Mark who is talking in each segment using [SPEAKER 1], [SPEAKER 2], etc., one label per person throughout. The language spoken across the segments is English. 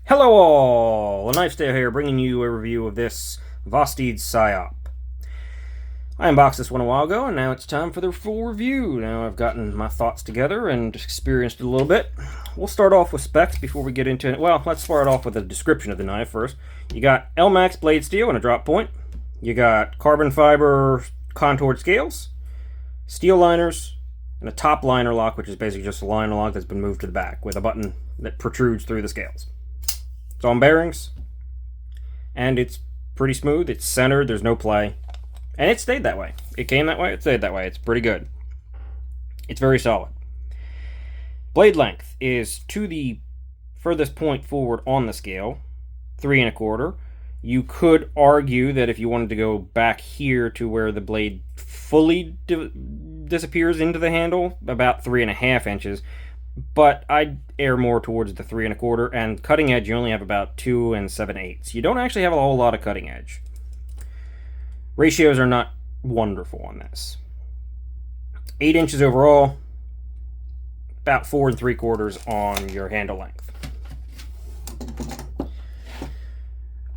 [SPEAKER 1] Hello all! A Knife Tale here, bringing you a review of this Vosteed Psyop. I unboxed this one a while ago, and now it's time for the full review. Now I've gotten my thoughts together and experienced it a little bit. We'll start off with specs before we get into it. Well, let's start off with a description of the knife first. You got LMAX blade steel and a drop point. You got carbon fiber contoured scales, steel liners, and a top liner lock, which is basically just a liner lock that's been moved to the back with a button that protrudes through the scales. It's on bearings, and it's pretty smooth. It's centered. There's no play, and it stayed that way. It came that way. It stayed that way. It's pretty good. It's very solid. Blade length is to the furthest point forward on the scale, 3 1/4. You could argue that if you wanted to go back here to where the blade fully disappears into the handle, about 3.5 inches. But I'd err more towards the 3 1/4, and cutting edge you only have about 2 7/8. You don't actually have a whole lot of cutting edge. Ratios are not wonderful on this. 8 inches overall, about 4 3/4 on your handle length.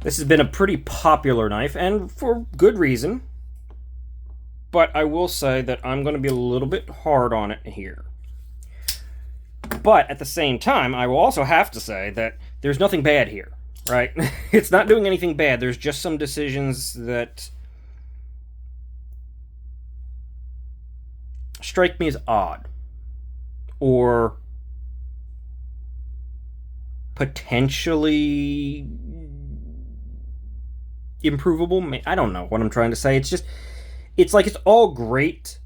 [SPEAKER 1] This has been a pretty popular knife, and for good reason. But I will say that I'm going to be a little bit hard on it here. But at the same time, I will also have to say that there's nothing bad here, right? It's not doing anything bad. There's just some decisions that strike me as odd or potentially improvable. I don't know what I'm trying to say. It's like it's all great,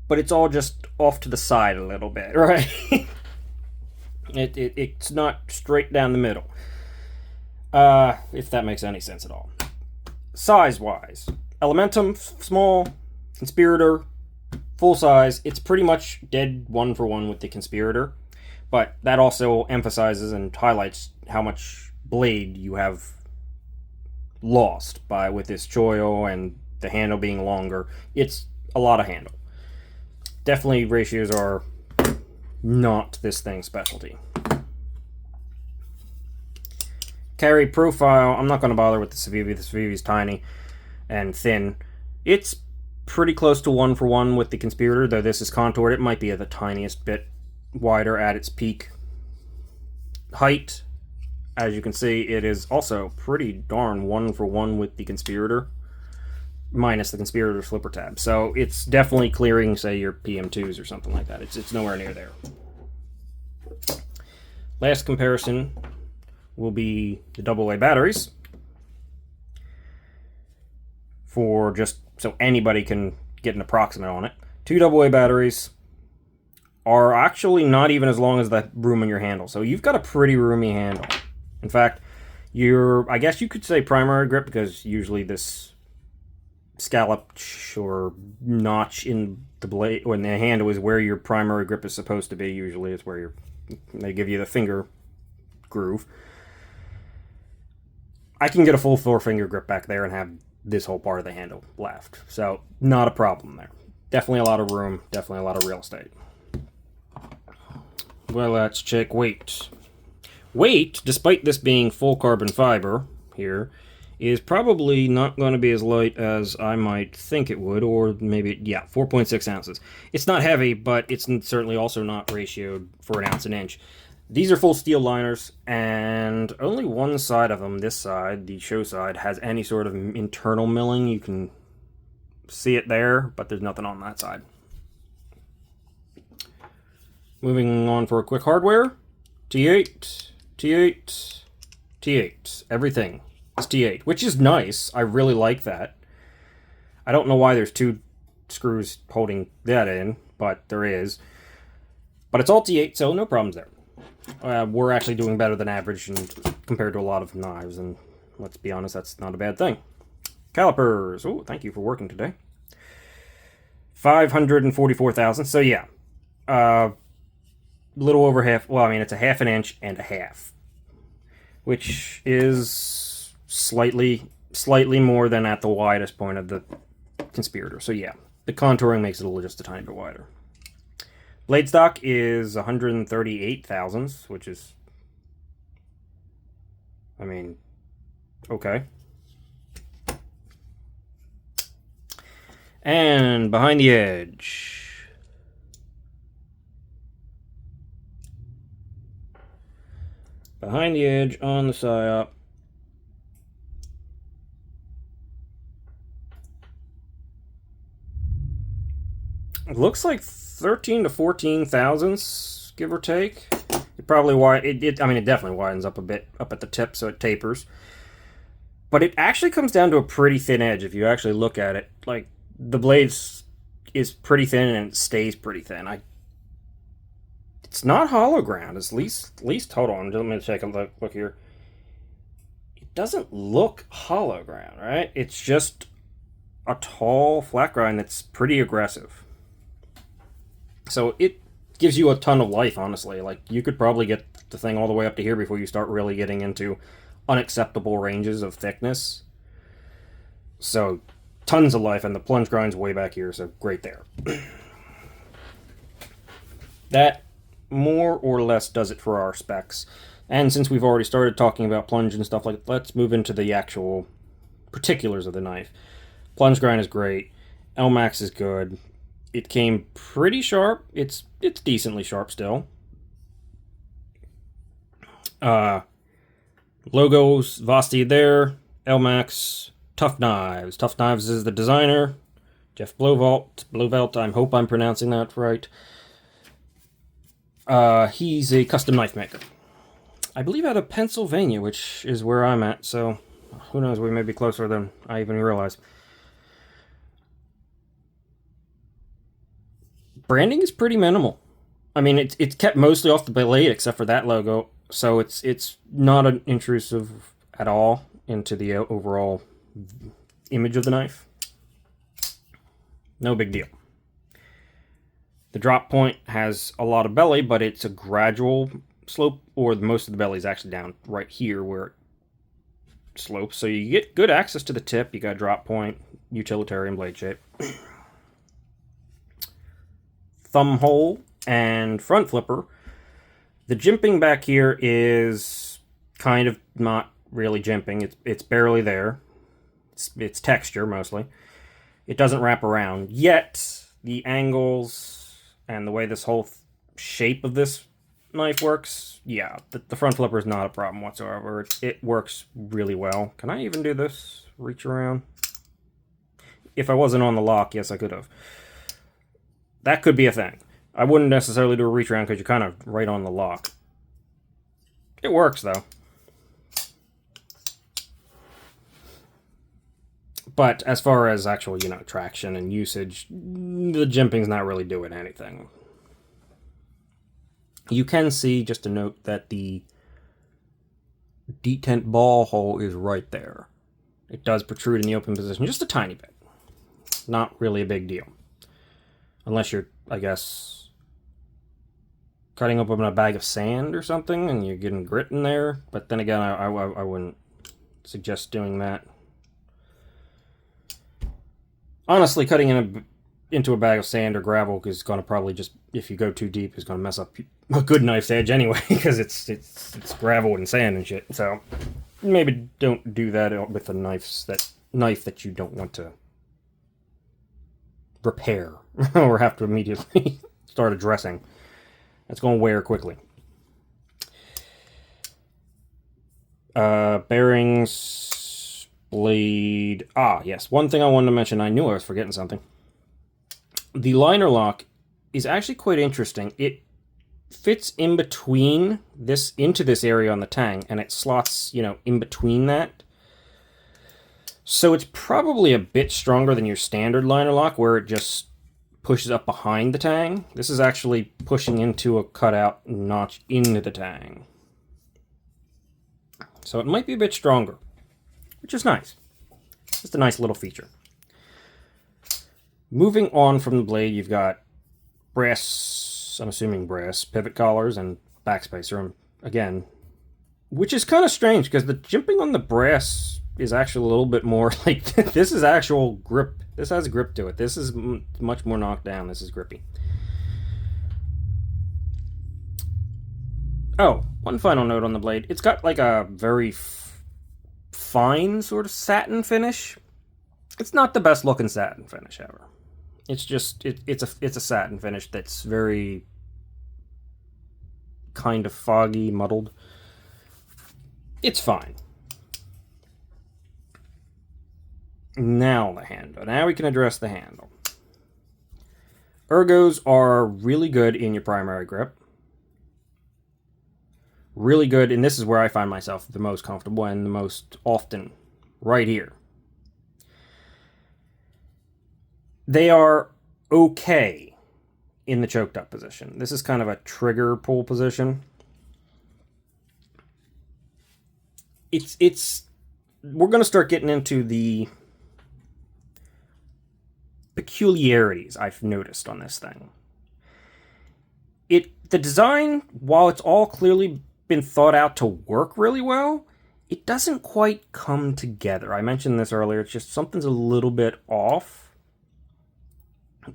[SPEAKER 1] but it's all just off to the side a little bit, right? It's not straight down the middle. If that makes any sense at all. Size-wise, Elementum, small. Conspirator, full size. It's pretty much dead 1-for-1 with the Conspirator, but that also emphasizes and highlights how much blade you have lost with this choil and the handle being longer. It's a lot of handle. Definitely ratios are not this thing's specialty. Carry profile, I'm not going to bother with the Psyop. The Psyop is tiny and thin. It's pretty close to 1-for-1 with the Conspirator, though this is contoured. It might be the tiniest bit wider at its peak height. As you can see, it is also pretty darn 1-for-1 with the Conspirator, minus the Conspirator flipper tab. So it's definitely clearing, say, your PM2s or something like that. It's nowhere near there. Last comparison will be the AA batteries, for just so anybody can get an approximate on it. 2 AA batteries are actually not even as long as the room in your handle, so you've got a pretty roomy handle. In fact, I guess you could say primary grip, because usually this scallop or notch in the blade when the handle is where your primary grip is supposed to be. Usually it's where they give you the finger groove. I can get a full 4-finger grip back there and have this whole part of the handle left, so not a problem there. Definitely a lot of room, definitely a lot of real estate. Well, let's check weight. Weight, despite this being full carbon fiber here, is probably not going to be as light as I might think it would, or maybe, yeah, 4.6 ounces. It's not heavy, but it's certainly also not ratioed for 1 ounce an inch. These are full steel liners, and only one side of them, this side, the show side, has any sort of internal milling. You can see it there, but there's nothing on that side. Moving on for a quick hardware. T8, T8, T8. Everything is T8, which is nice. I really like that. I don't know why there's 2 screws holding that in, but there is. But it's all T8, so no problems there. We're actually doing better than average compared to a lot of knives, and let's be honest, that's not a bad thing. Calipers. Oh, thank you for working today. 544 thousandths. So yeah, little over half. Well, I mean, it's a 1/2 inch and a half, which is slightly more than at the widest point of the Conspirator. So yeah, the contouring makes it just a tiny bit wider. Blade stock is 138 thousandths, which is, I mean, okay. And behind the edge. Behind the edge on the Psyop. It looks like 13 to 14 thousandths, give or take. It probably I mean, it definitely widens up a bit up at the tip, so it tapers. But it actually comes down to a pretty thin edge if you actually look at it. Like, the blade is pretty thin and it stays pretty thin. It's not hollow ground. It's at least hold on. Let me take a look here. It doesn't look hollow ground, right? It's just a tall flat grind that's pretty aggressive. So it gives you a ton of life, honestly. Like, you could probably get the thing all the way up to here before you start really getting into unacceptable ranges of thickness. So tons of life, and the plunge grind's way back here, so great there. That more or less does it for our specs. And since we've already started talking about plunge and stuff like that, let's move into the actual particulars of the knife. Plunge grind is great. LMAX is good. It came pretty sharp. It's decently sharp still. Logos, Vosteed there. LMAX, Tough Knives. Tough Knives is the designer. Jeff Blowvelt, I hope I'm pronouncing that right. He's a custom knife maker. I believe out of Pennsylvania, which is where I'm at, so who knows, we may be closer than I even realize. Branding is pretty minimal. I mean, it's kept mostly off the blade except for that logo, so it's not intrusive at all into the overall image of the knife. No big deal. The drop point has a lot of belly, but it's a gradual slope, or most of the belly is actually down right here where it slopes, so you get good access to the tip. You got drop point, utilitarian blade shape. Thumb hole and front flipper. The jimping back here is kind of not really jimping. It's barely there. It's texture mostly. It doesn't wrap around. Yet the angles and the way this whole shape of this knife works, yeah, the front flipper is not a problem whatsoever. It works really well. Can I even do this? Reach around? If I wasn't on the lock, yes, I could have. That could be a thing. I wouldn't necessarily do a reach around because you're kind of right on the lock. It works, though. But as far as actual, traction and usage, the jimping's not really doing anything. You can see, just a note, that the detent ball hole is right there. It does protrude in the open position just a tiny bit. Not really a big deal. Unless you're, I guess, cutting open a bag of sand or something and you're getting grit in there. But then again, I wouldn't suggest doing that. Honestly, cutting into a bag of sand or gravel is going to probably just, if you go too deep, is going to mess up a good knife's edge anyway, because it's gravel and sand and shit. So maybe don't do that with a knife that you don't want to repair or have to immediately start addressing. That's going to wear quickly. Bearings, blade. Yes, one thing I wanted to mention, I knew I was forgetting something. The liner lock is actually quite interesting. It fits in between into this area on the tang, and it slots, in between that. So it's probably a bit stronger than your standard liner lock, where it just pushes up behind the tang. This is actually pushing into a cutout notch into the tang. So it might be a bit stronger, which is nice. Just a nice little feature. Moving on from the blade, you've got brass, I'm assuming brass, pivot collars and backspacer, again, which is kind of strange because the jimping on the brass is actually a little bit more like, this is actual grip. This has grip to it. This is much more knocked down. This is grippy. Oh, one final note on the blade. It's got like a very fine sort of satin finish. It's not the best looking satin finish ever. It's just it's a satin finish that's very kind of foggy, muddled. It's fine. Now the handle. Now we can address the handle. Ergos are really good in your primary grip. Really good, and this is where I find myself the most comfortable and the most often, right here. They are okay in the choked up position. This is kind of a trigger pull position. We're going to start getting into the peculiarities I've noticed on this thing. The design, while it's all clearly been thought out to work really well, it doesn't quite come together. I mentioned this earlier, it's just something's a little bit off.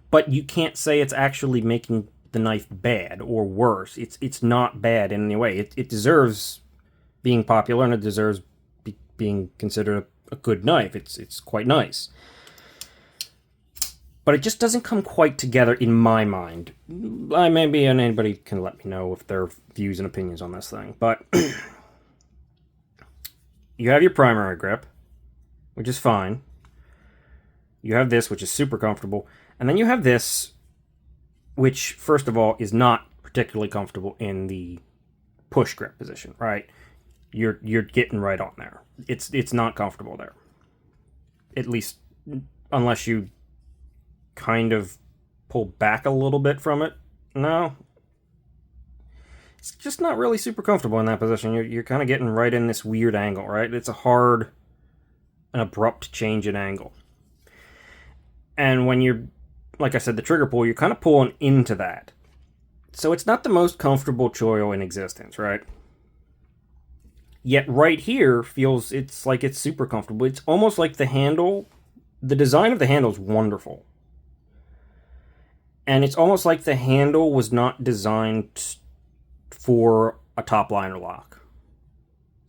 [SPEAKER 1] But you can't say it's actually making the knife bad or worse. It's not bad in any way. It deserves being popular, and it deserves being considered a good knife. It's quite nice. But it just doesn't come quite together in my mind. Maybe anybody can let me know if their views and opinions on this thing. But you have your primary grip, which is fine. You have this, which is super comfortable. And then you have this, which, first of all, is not particularly comfortable in the push grip position, right? You're getting right on there. It's not comfortable there. At least, unless you kind of pull back a little bit from it. No. It's just not really super comfortable in that position. You're kind of getting right in this weird angle, right? It's a hard, an abrupt change in angle. And when you're, like I said, the trigger pull, you're kind of pulling into that. So it's not the most comfortable choil in existence, right? Yet right here feels, it's like it's super comfortable. It's almost like the handle, the design of the handle is wonderful. And it's almost like the handle was not designed for a top liner lock.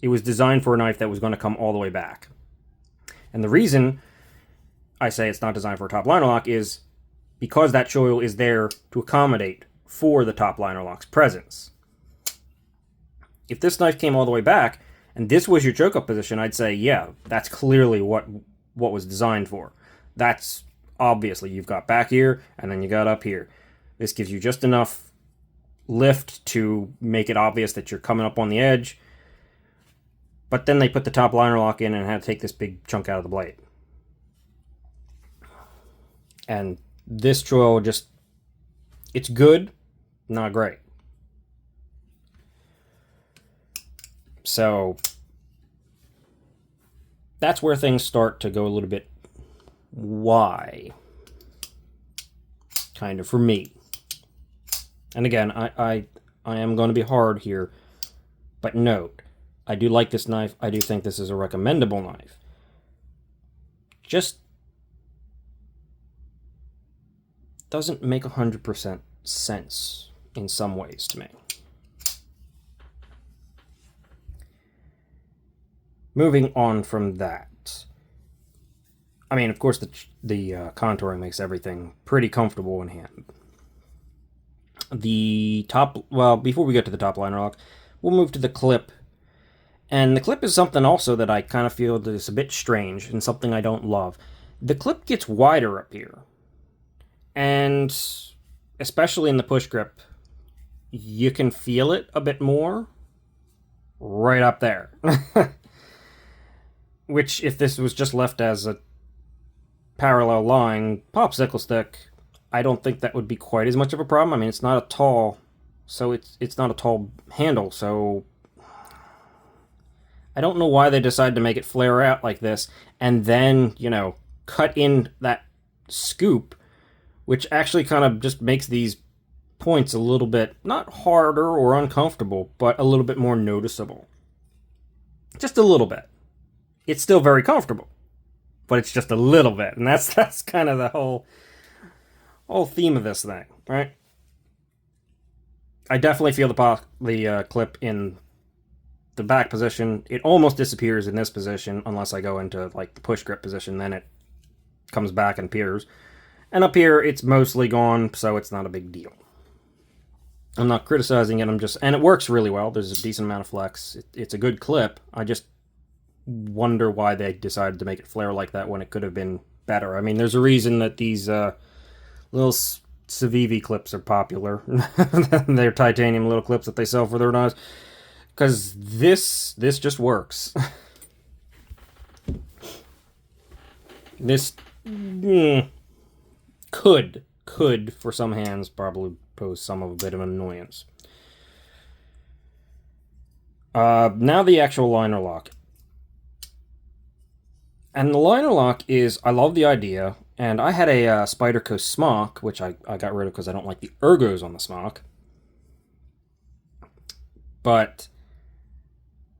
[SPEAKER 1] It was designed for a knife that was going to come all the way back. And the reason I say it's not designed for a top liner lock is because that choil is there to accommodate for the top liner lock's presence. If this knife came all the way back, and this was your choke up position, I'd say, yeah, that's clearly what was designed for. That's obviously, you've got back here, and then you got up here. This gives you just enough lift to make it obvious that you're coming up on the edge. But then they put the top liner lock in and had to take this big chunk out of the blade. And this choil just, it's good, not great. So that's where things start to go a little bit why, kind of, for me. And again, I am going to be hard here, but note, I do like this knife. I do think this is a recommendable knife. Just doesn't make 100% sense in some ways to me. Moving on from that. I mean, of course, the contouring makes everything pretty comfortable in hand. The top, well, before we get to the top liner lock, we'll move to the clip. And the clip is something also that I kind of feel is a bit strange and something I don't love. The clip gets wider up here. And especially in the push grip, you can feel it a bit more right up there. Which, if this was just left as a parallel line popsicle stick, I don't think that would be quite as much of a problem. I mean, it's not a tall, so it's not a tall handle, so I don't know why they decided to make it flare out like this, and then, you know, cut in that scoop, which actually kind of just makes these points a little bit, not harder or uncomfortable, but a little bit more noticeable. Just a little bit. It's still very comfortable, but it's just a little bit, and that's kind of the whole theme of this thing, right? I definitely feel the clip in the back position. It almost disappears in this position unless I go into like the push grip position. Then it comes back and appears. And up here, it's mostly gone, so it's not a big deal. I'm not criticizing it. And it works really well. There's a decent amount of flex. It's a good clip. I just wonder why they decided to make it flare like that when it could have been better. I mean, there's a reason that these little Civivi clips are popular. They're titanium little clips that they sell for their knives. Because this just works. This could, for some hands, probably pose some of a bit of an annoyance. Now the actual liner lock. And the liner lock is, I love the idea, and I had a Spyderco smock, which I got rid of because I don't like the ergos on the smock. But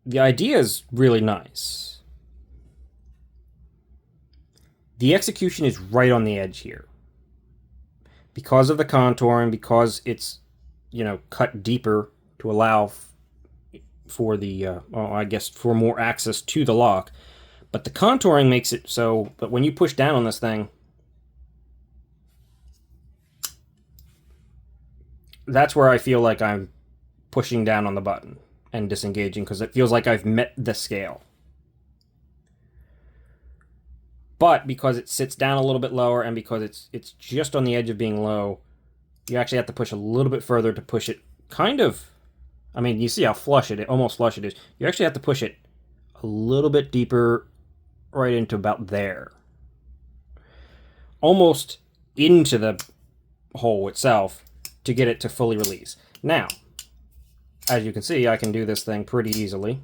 [SPEAKER 1] the idea is really nice. The execution is right on the edge here. Because of the contouring, because it's, cut deeper to allow for the, I guess, for more access to the lock. But the contouring makes it so that when you push down on this thing, that's where I feel like I'm pushing down on the button and disengaging, because it feels like I've met the scale. But because it sits down a little bit lower and because it's just on the edge of being low, you actually have to push a little bit further to push it kind of, I mean, you see how almost flush it is. You actually have to push it a little bit deeper, right into about there. Almost into the hole itself to get it to fully release. Now, as you can see, I can do this thing pretty easily.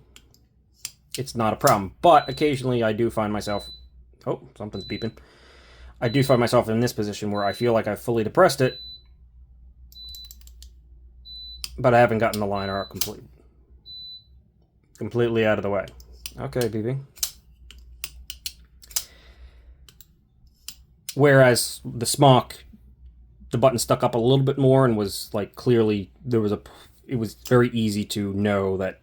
[SPEAKER 1] It's not a problem. But occasionally I do find myself... Oh, something's beeping. I do find myself in this position where I feel like I've fully depressed it, but I haven't gotten the liner out completely out of the way. Okay, beeping. Whereas the smock, the button stuck up a little bit more and was like clearly it was very easy to know that,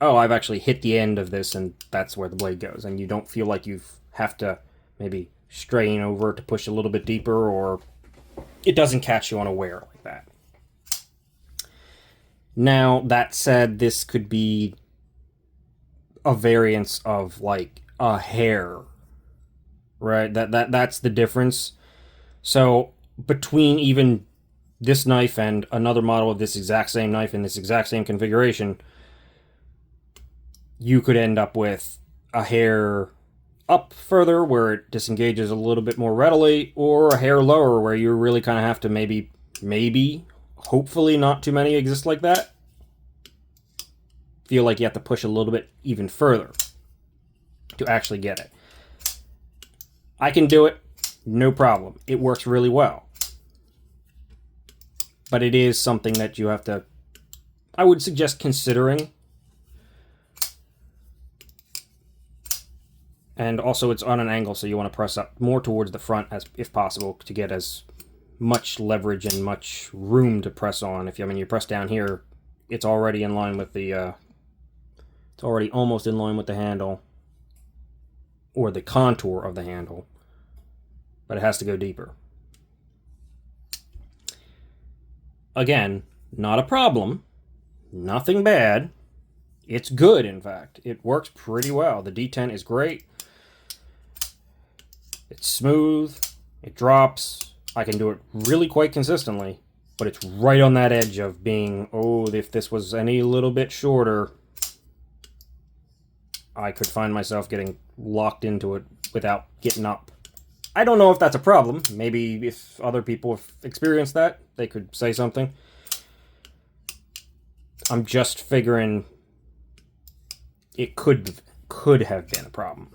[SPEAKER 1] oh, I've actually hit the end of this and that's where the blade goes. And you don't feel like you have to maybe strain over to push a little bit deeper, or it doesn't catch you unaware like that. Now, that said, this could be a variance of like a hair, right? That's the difference. So between even this knife and another model of this exact same knife in this exact same configuration, you could end up with a hair up further where it disengages a little bit more readily, or a hair lower where you really kind of have to maybe, hopefully not too many exist like that, feel like you have to push a little bit even further to actually get it. I can do it, no problem. It works really well. But it is something that you have to, I would suggest considering. And also it's on an angle, so you want to press up more towards the front as if possible to get as much leverage and much room to press on. If you press down here, it's already in line with the it's already almost in line with the handle or the contour of the handle, but it has to go deeper. Again, not a problem, nothing bad. It's good, in fact. It works pretty well. The D10 is great. It's smooth. It drops. I can do it really quite consistently, but it's right on that edge of being, oh, if this was any little bit shorter, I could find myself getting locked into it without getting up. I don't know if that's a problem. Maybe if other people have experienced that, they could say something. I'm just figuring it could have been a problem.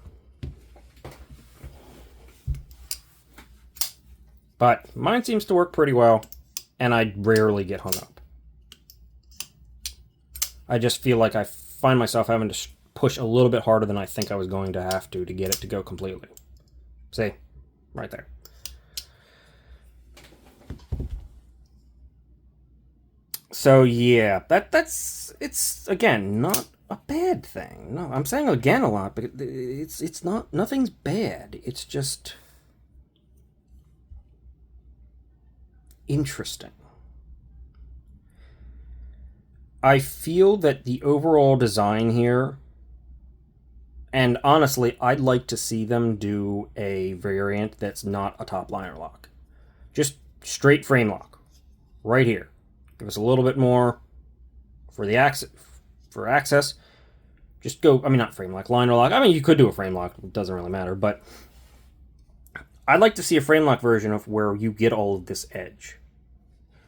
[SPEAKER 1] But mine seems to work pretty well, and I rarely get hung up. I just feel like I find myself having to push a little bit harder than I think I was going to have to get it to go completely. See? Right there. So yeah, it's again not a bad thing. No, I'm saying again a lot, but it's not, nothing's bad. It's just interesting. I feel that the overall design here, and honestly, I'd like to see them do a variant that's not a top liner lock. Just straight frame lock. Right here. Give us a little bit more for the access. Just go, I mean, not frame lock, liner lock. I mean, you could do a frame lock. It doesn't really matter. But I'd like to see a frame lock version of where you get all of this edge.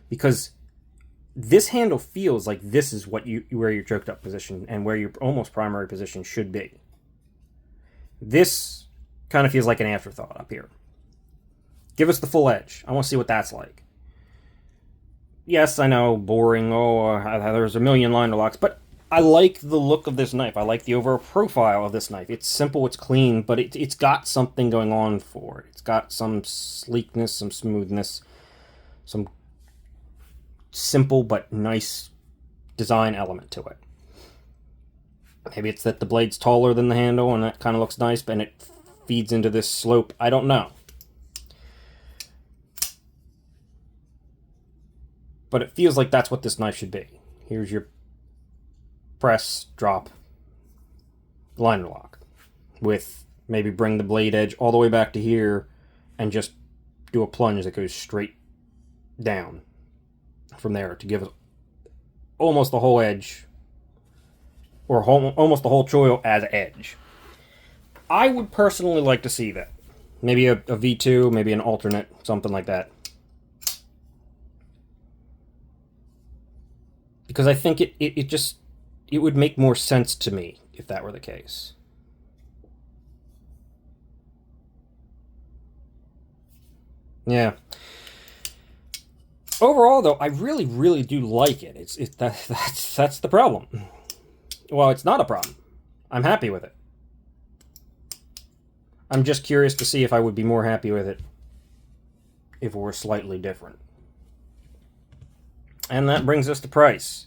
[SPEAKER 1] Because this handle feels like this is what where your choked up position and where your almost primary position should be. This kind of feels like an afterthought up here. Give us the full edge. I want to see what that's like. Yes, I know, boring. Oh, there's a million liner locks, but I like the look of this knife. I like the overall profile of this knife. It's simple, it's clean, but it's got something going on for it. It's got some sleekness, some smoothness, some simple but nice design element to it. Maybe it's that the blade's taller than the handle and that kind of looks nice, and it feeds into this slope. I don't know. But it feels like that's what this knife should be. Here's your press, drop, liner lock. With maybe bring the blade edge all the way back to here and just do a plunge that goes straight down from there to give it almost the whole edge, or almost the whole choil as edge. I would personally like to see that. Maybe a V2, maybe an alternate, something like that. Because I think it would make more sense to me if that were the case. Yeah. Overall, though, I really, really do like it. That's the problem. Well, it's not a problem. I'm happy with it. I'm just curious to see if I would be more happy with it if it were slightly different. And that brings us to price.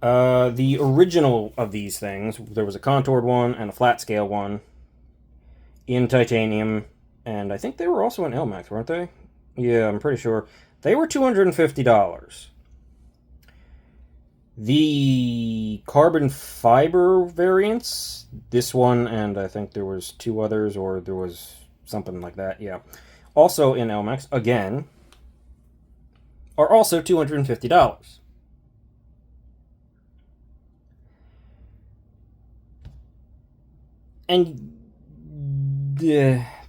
[SPEAKER 1] The original of these things, there was a contoured one and a flat scale one in titanium, and I think they were also in Elmax, weren't they? Yeah, I'm pretty sure. They were $250. The carbon fiber variants, this one, and I think there was two others, or there was something like that, yeah. Also in Elmax, again, are also $250. And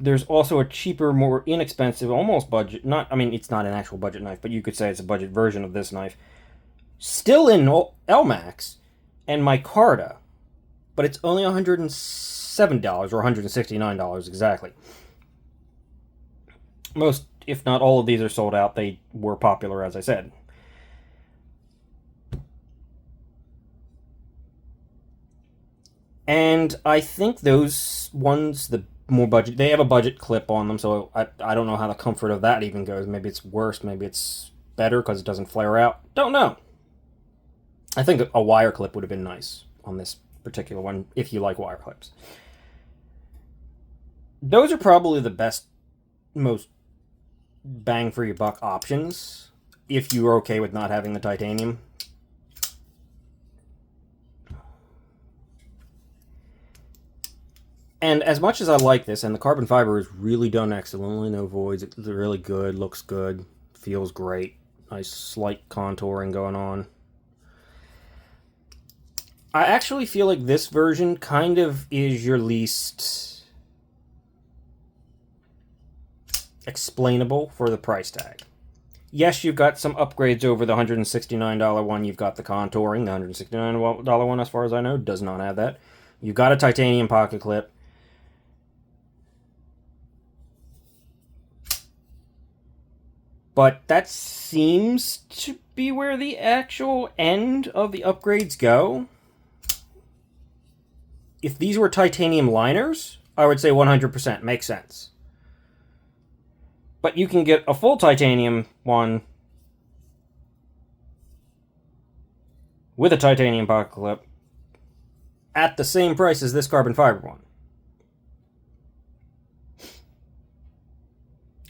[SPEAKER 1] there's also a cheaper, more inexpensive, almost budget, I mean, it's not an actual budget knife, but you could say it's a budget version of this knife. Still in Elmax and micarta, but it's only $107 or $169 exactly. Most, if not all of these are sold out. They were popular, as I said. And I think those ones, the more budget, they have a budget clip on them, so I don't know how the comfort of that even goes. Maybe it's worse, maybe it's better because it doesn't flare out. Don't know. I think a wire clip would have been nice on this particular one, if you like wire clips. Those are probably the best, most bang for your buck options, if you're okay with not having the titanium. And as much as I like this, and the carbon fiber is really done excellently, no voids, it's really good, looks good, feels great, nice slight contouring going on. I actually feel like this version kind of is your least explainable for the price tag. Yes, you've got some upgrades over the $169 one. You've got the contouring. The $169 one, as far as I know, does not have that. You've got a titanium pocket clip. But that seems to be where the actual end of the upgrades go. If these were titanium liners, I would say 100% makes sense. But you can get a full titanium one with a titanium pocket clip at the same price as this carbon fiber one.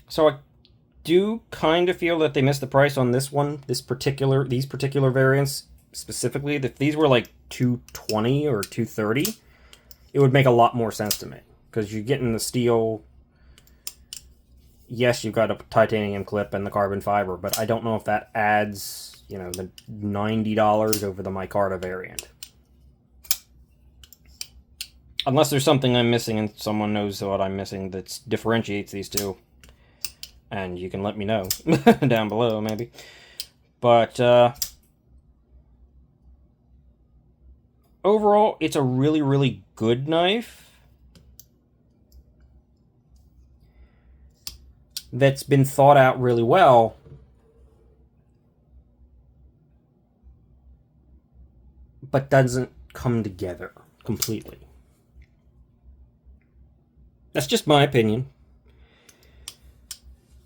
[SPEAKER 1] So I do kind of feel that they missed the price on this one, these particular variants specifically. If these were like $220 or $230, it would make a lot more sense to me, because you're getting the steel. Yes, you've got a titanium clip and the carbon fiber, but I don't know if that adds, you know, the $90 over the micarta variant. Unless there's something I'm missing and someone knows what I'm missing that differentiates these two. And you can let me know down below, maybe. But overall, it's a really, really good knife that's been thought out really well. But doesn't come together completely. That's just my opinion.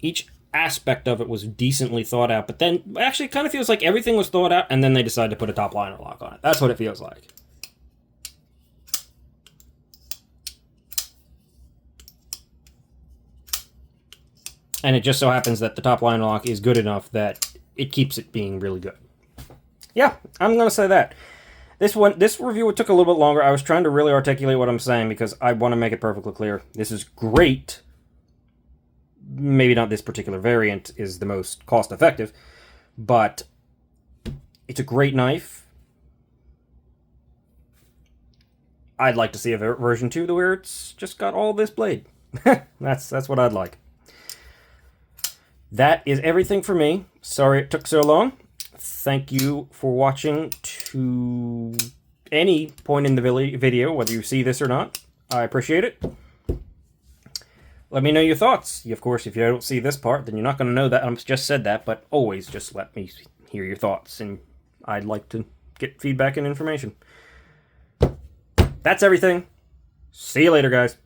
[SPEAKER 1] Each aspect of it was decently thought out, but then actually it kind of feels like everything was thought out and then they decided to put a top liner lock on it. That's what it feels like. And it just so happens that the top liner lock is good enough that it keeps it being really good. Yeah, I'm going to say that. This review took a little bit longer. I was trying to really articulate what I'm saying because I want to make it perfectly clear. This is great. Maybe not this particular variant is the most cost-effective, but it's a great knife. I'd like to see a version 2 where it's just got all this blade. That's what I'd like. That is everything for me. Sorry it took so long. Thank you for watching to any point in the video, whether you see this or not. I appreciate it. Let me know your thoughts. Of course, if you don't see this part, then you're not going to know that I just said that, but always just let me hear your thoughts, and I'd like to get feedback and information. That's everything. See you later, guys.